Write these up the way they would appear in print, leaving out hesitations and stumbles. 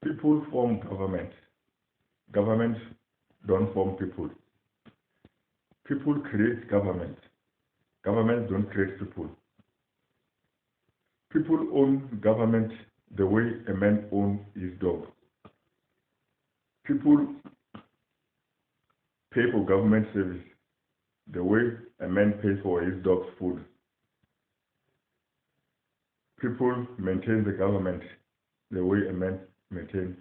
People form government. Governments don't form people. People create government. Governments don't create people. People own government the way a man owns his dog. People pay for government service the way a man pays for his dog's food. People maintain the government the way a man maintains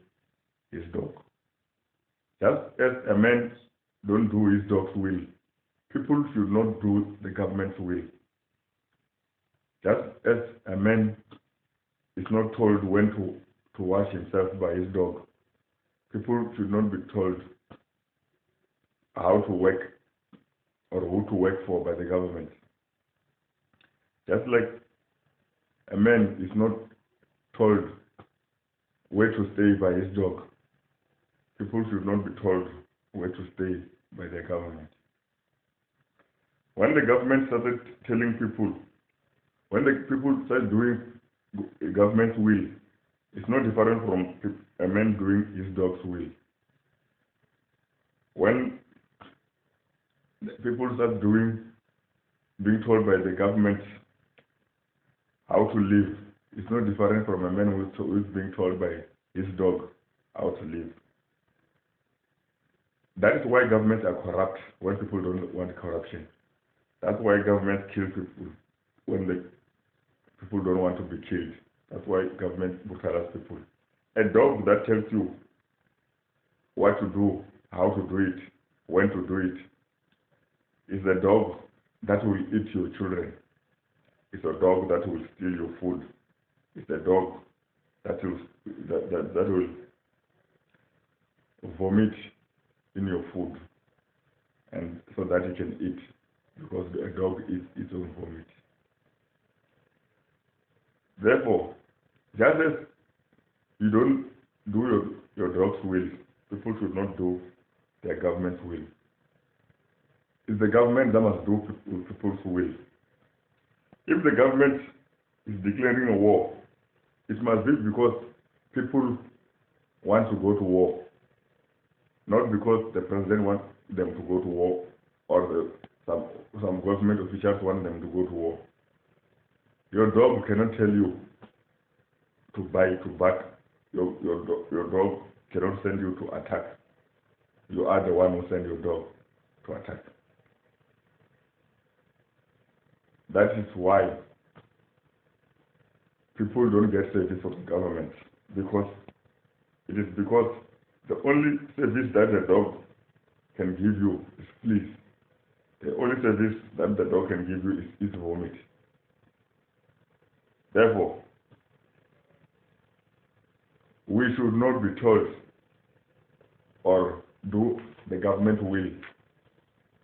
his dog. Just as a man don't do his dog's will, people should not do the government's will. Just as a man is not told when to wash himself by his dog, people should not be told how to work or who to work for by the government. Just like a man is not told where to stay by his dog, people should not be told where to stay by their government. When the government started telling people, when the people start doing government's will, it's not different from a man doing his dog's will. When people start being told by the government how to live, it's not different from a man who is being told by his dog how to live. That is why governments are corrupt when people don't want corruption. That's why governments kill people when the people don't want to be killed. That's why government brutalize people. A dog that tells you what to do, how to do it, when to do it, is a dog that will eat your children. It's a dog that will steal your food. It's a dog that will vomit in your food, and so that you can eat, because a dog eats its own vomit. Therefore, just as you don't do your dog's will, people should not do their government's will. It's the government that must do people's will. If the government is declaring a war, it must be because people want to go to war, not because the president wants them to go to war or some government officials want them to go to war. Your dog cannot tell you to bark. Your dog cannot send you to attack. You are the one who sends your dog to attack. That is why people don't get service from the government, because the only service that a dog can give you is fleas. The only service that the dog can give you is its vomit. Therefore, we should not be told or do the government will.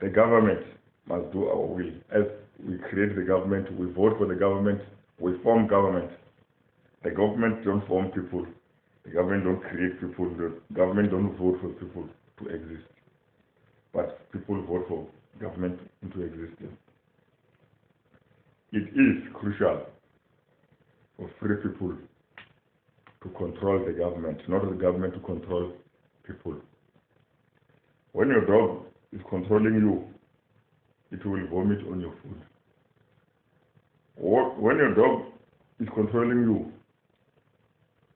The government must do our will. As we create the government, we vote for the government, we form government. The government don't form people. The government don't create people. The government don't vote for people to exist. But people vote for government into existence. It is crucial for free people to control the government, not the government to control people. When your dog is controlling you, it will vomit on your food. When your dog is controlling you,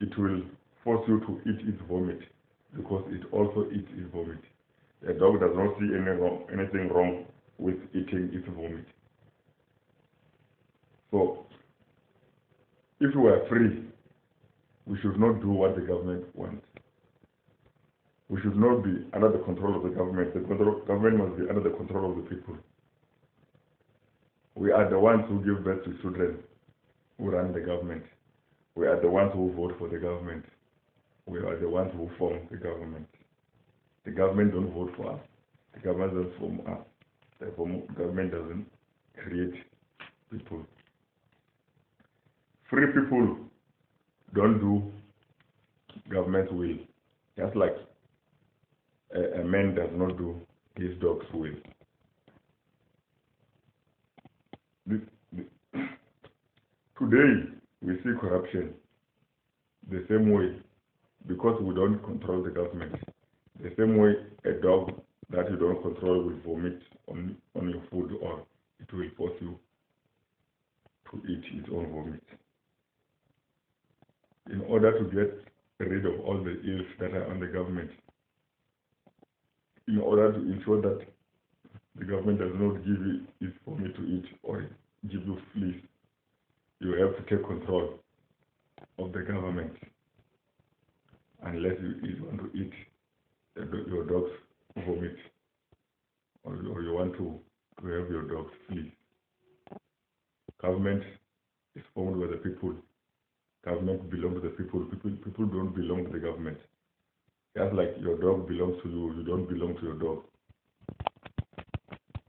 it will force you to eat its vomit, because it also eats its vomit. A dog does not see anything wrong with eating its vomit. So, if we are free, we should not do what the government wants. We should not be under the control of the government. The government must be under the control of the people. We are the ones who give birth to children who run the government. We are the ones who vote for the government. We are the ones who form the government. The government don't vote for us. The government doesn't form us. The government doesn't create people. Free people don't do government's will, just like a man does not do his dog's will. Today, we see corruption the same way because we don't control the government. The same way a dog that you don't control will vomit on your food, or it will force you to eat its own vomit. In order to get rid of all the ills that are on the government, in order to ensure that the government does not give you its vomit to eat or give you fleas, you have to take control of the government, unless you want to eat your dog's vomit, or you want to have your dog's fleas. Government is formed by the people. Government belongs to the people. People don't belong to the government. Just like your dog belongs to you, you don't belong to your dog.